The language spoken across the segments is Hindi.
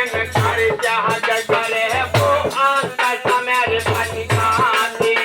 इनकार जहाँ करे वो आकाश मेरे पछताते।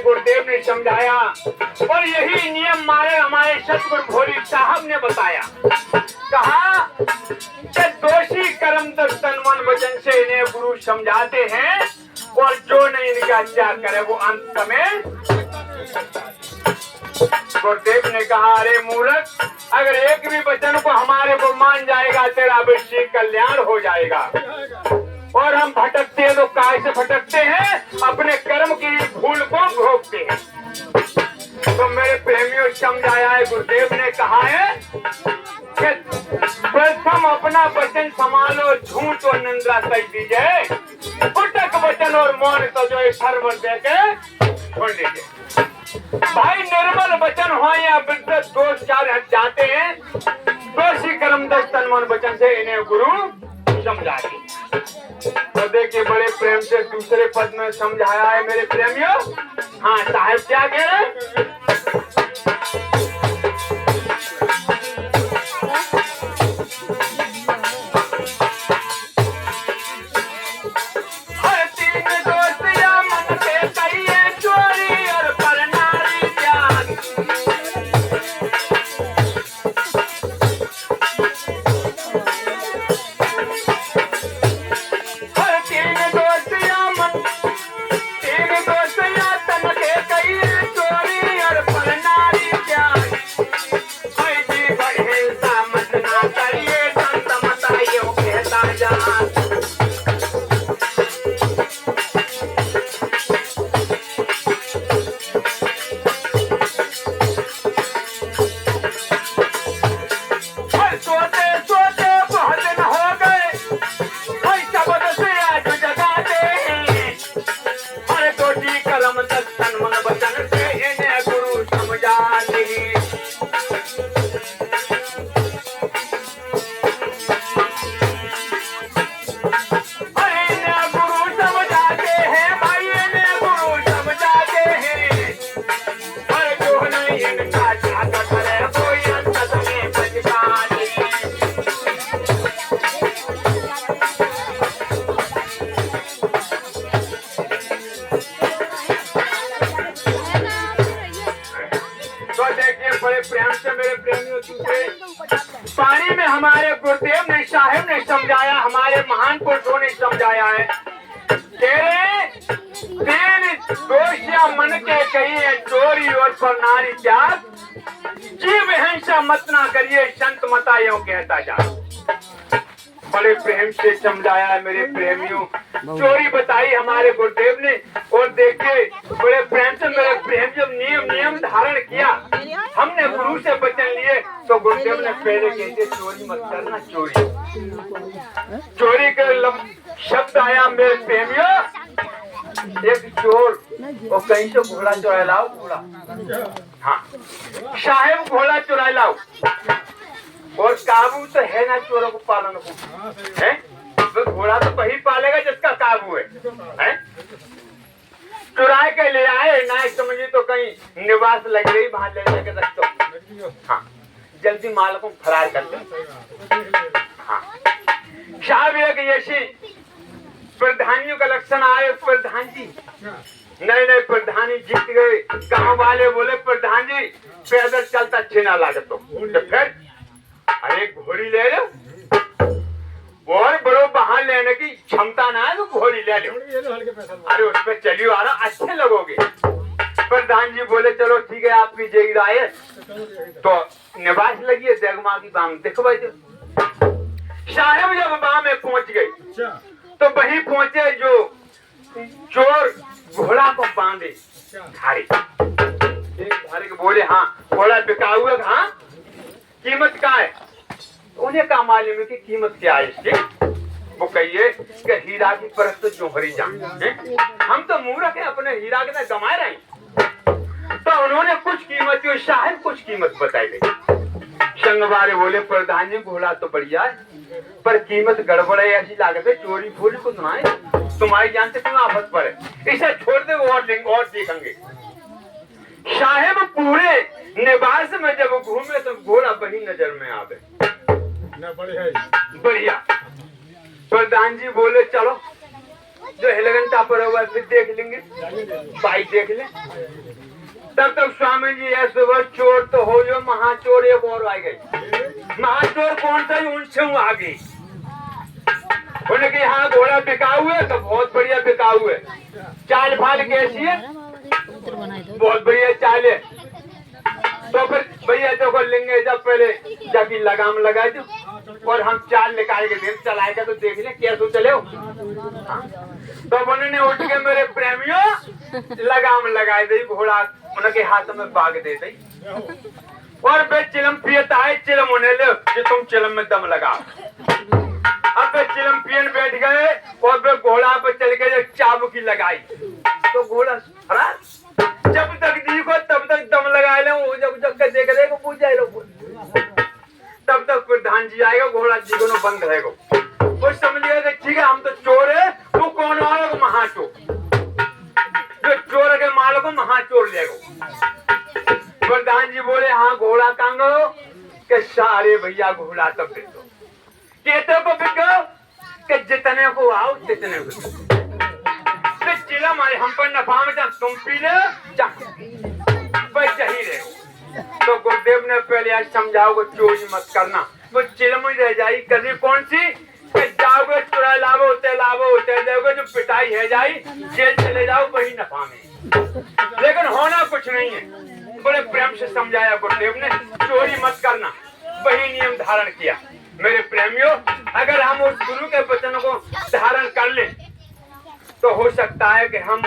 गुरुदेव ने समझाया और यही नियम हमारे सतगुरु भोली साहब ने बताया। कहा कि दोषी कर्म तक तन मन वचन से इन्हें गुरु समझाते हैं और जो नहीं इनका त्याग करे वो अंत में। गुरुदेव ने कहा अरे मूर्ख, अगर एक भी वचन को हमारे को मान जाएगा तेरा अवश्य कल्याण हो जाएगा। और हम भटकते हैं तो काय से भटकते हैं? अपने कर्म की भूल को भोगते हैं। तो मेरे प्रेमियों समझाया है, गुरुदेव ने कहा है कि प्रथम अपना वचन संभालो, झूठ और निंदा सही दीजिए, फुटक वचन और मौन तो जो शर्म दे के छोड़ दीजिए। भाई निर्मल वचन हो या विद्वत दोष चार हट जाते हैं। दोषी कर्म दस तन मन वचन से इन्हें गुरु समझाते। तो देखिए बड़े प्रेम से दूसरे पद में समझाया है मेरे प्रेमियों। हाँ साहब क्या कह रहे? तीन दोस्त या तन के कई चोरी और पर नारी प्रेम से मेरे प्रेमियों दूसरे पानी में हमारे गुरुदेव ने साहेब ने समझाया, हमारे महान पुरुषों ने समझाया है। तेरे तीन दोष या मन के कही है, चोरी और परनारी त्याग, जीव हिंसा मत ना करिए, संत मता यूं कहता जा। बड़े प्रेम से समझाया है मेरे प्रेमियों, चोरी बताई हमारे गुरुदेव ने। और देखिए बड़े प्रेम से मेरे प्रेम जब नियम धारण किया, हमने गुरु से वचन लिए, तो गुरुदेव ने पहले कहते चोरी मत करना। चोरी का शब्द आया मेरे प्रेमियों, एक चोर और कहीं से घोड़ा चुरा लाओ, घोड़ा, हाँ साहेब घोड़ा चुरा लाओ, और काबू तो है ना चोरों को पालन को, है तो घोड़ा तो वही पालेगा जिसका काबू है? चुराए के ले आए ना, समझिए तो कहीं निवास लग रही, वहां ले जाके रख दो, हाँ जल्दी माल को फरार कर दो। हाँ साहब एक ऐसी प्रधानियों का लक्षण आए, प्रधान जी नहीं प्रधानी जीत गए, गांव वाले बोले प्रधान जी पैदल चलता अच्छे ना लागे, तो फिर अरे घोड़ी ले लो, और बड़ो बाहर लेने की क्षमता ना है तो घोड़ी ले लो, अरे उस पर चलियो आ रहा, अच्छे लगोगे। प्रधान जी बोले चलो ठीक है, आपकी जेगी राय है, तो निवास लगी देगमा की बाम देखो भाई। साहेब जब बाम में पहुंच गई, तो वही पहुंचे जो चोर घोड़ा को बांधे धारी, एक धारी को बोले हाँ घोड़ा बिका हुआ, हाँ कीमत क्या है? उन्हें क्या मालूम है कि कीमत क्या है इसकी? वो कहिए कि हीरा की परख तो जोहरी जान, हम तो मूर्ख हैं, अपने हीरा के गंवा रहे हैं। तो उन्होंने कुछ कीमत, साहब कुछ कीमत बताई गई। संगवारे बोले प्रधान जी घोड़ा तो बढ़िया है, पर कीमत गड़बड़ है, ऐसी लागत है चोरी फोरी को सुनाए, तुम्हारी जान से क्यों आफत पड़े, इसे छोड़ दे और देखेंगे। साहेब पूरे निवास में जब घूमे तो घोड़ा वही नजर में आवे, बढ़िया। प्रधान जी बोले चलो जो हिलगंटा पर हुआ फिर देख लेंगे, भाई देख ले। तब तक स्वामी जी ऐसे वो चोर तो हो जो महाचोर एक और आ गई। महाचोर कौन सा? उनसे आ गई, उन्हें कि हाँ घोड़ा बिकाऊ है, तो बहुत बढ़िया बिकाऊ है, चाल फाल कैसी है? बहुत बढ़िया चाल है। तो फिर भैया देखो लेंगे, जब पहले जाके लगाम लगा दो और हम चाल निकाल के देख चलाएगा तो देख ले कैसे चले हो। तो उन्होंने उठ के मेरे प्रेमियों लगाम लगाए दी, घोड़ा उनके हाथ में बाग दे दी, और वे चिलम पियता है, चिलम होने ले कि तुम चिलम में दम लगाओ। अब वे चिलम पियन बैठ गए और वे घोड़ा पे चल के चाबुकी लगाई, तो घोड़ा फरार। जब तक देखो तब तक दम लगा ले, वो जब जब देख लेगा पूछ जाए तब तक प्रधान जी आएगा, घोड़ा जी को बंद रहेगा। वो समझ गया ठीक है हम तो चोर है, वो कौन वाला महाचोर, जो चोर के माल को महाचोर लेगा। प्रधान जी बोले हाँ घोड़ा कांगो के सारे भैया घोड़ा तब बिक दो, कहते को बिक गो के जितने को आओ जितने को चिला मारे हम पर नफा में तुम पी ले बच ही रहे। तो गुरुदेव ने पहले आज समझाओगे चोरी मत करना, वो चिलम ही रह जाएगी, कभी कौन सी जाओगे चुरा लाभो जाओगे, जो पिटाई है जाई जेल चले जाओ वही नफा में, लेकिन होना कुछ नहीं है। बड़े प्रेम से समझाया गुरुदेव ने, चोरी मत करना, वही नियम धारण किया। मेरे प्रेमियों अगर हम उस गुरु के वचन को धारण कर ले तो हो सकता है कि हम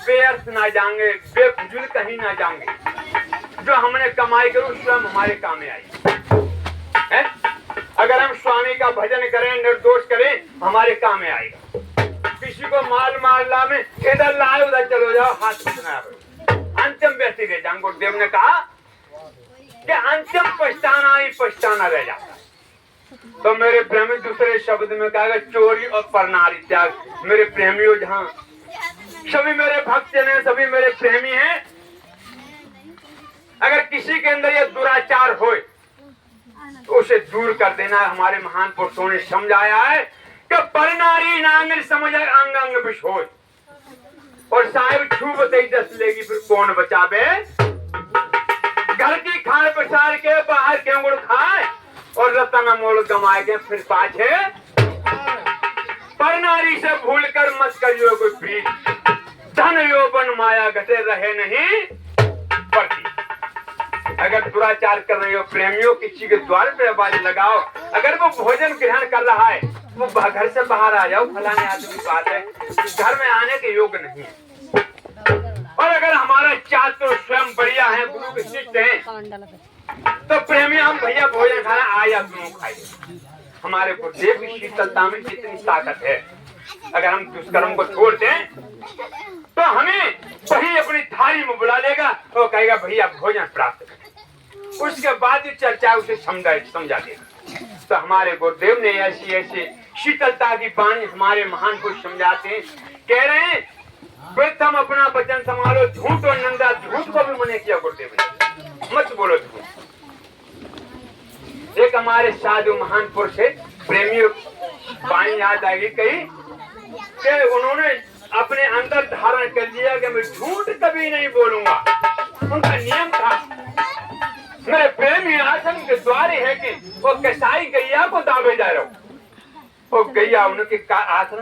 व्यर्थ ना जाएंगे, बेफिजूल कहीं ना जाएंगे, जो हमने कमाई करूं स्वयं हमारे काम में आई है। अगर हम स्वामी का भजन करें, निर्दोष करें, हमारे काम में आएगा। किसी को माल ला में इधर लाए उधर चलो जाओ, हाथ पछना अंतिम व्यक्ति रह जाएंगे। गुरुदेव ने कहा कि अंतिम पछताना ही पछताना रह जाता। तो मेरे प्रेमी दूसरे शब्द में कहा चोरी और परनारी त्याग। मेरे प्रेमियों जहाँ सभी मेरे भक्त हैं, सभी मेरे प्रेमी हैं, अगर किसी के अंदर यह दुराचार हो तो उसे दूर कर देना। हमारे महान पुरुषों ने समझाया है कि परनारी नांगल समझ अंग अंग विष हो, और साहिब छू बतई दस लेगी फिर कौन बचावे। घर की खान पसार के बाहर के गुड़ खाए और रतन मोल गमाए के फिर पाछे पर नारी से भूल कर मत करियो कोई प्रीत धन यौवन माया घटे रहे नहीं पड़ती। अगर दुराचार कर रहे हो प्रेमियों किसी के द्वार पे आवाज लगाओ। अगर वो भोजन ग्रहण कर रहा है वो घर से बाहर आ जाओ, फलाने आदमी की बात है, घर में आने के योग्य नहीं है। और अगर हमारा छात्र स्वयं बढ़िया है, गुरु के शिष्य हैं, तो प्रेमी हम भैया भोजन खाना आया दोनों खाइए। हमारे गुरुदेव की शीतलता में कितनी ताकत है। अगर हम दुष्कर्म को छोड़ दें तो हमें वही अपनी थाली में बुला लेगा और कहेगा भैया भोजन प्राप्त कर। उसके बाद चर्चा उसे समझा देगा। तो हमारे गुरुदेव ने ऐसी ऐसी शीतलता की वाणी हमारे महान पुरुष समझाते हैं। कह रहे हैं प्रथम अपना वचन संभालो, झूठ और निंदा, झूठ को भी मना किया गुरुदेव ने, मत बोलो झूठ। एक हमारे साधु महान पुरुष है, प्रेमियों वाणी याद आएगी कहीं कि उन्होंने अपने अंदर धारण कर लिया कि मैं झूठ कभी नहीं बोलूंगा। उनका नियम था। मेरे प्रेमी आश्रम के द्वारे है कि वो कसाई गैया को दावे जा रहा हूं। वो गैया उनके आश्रम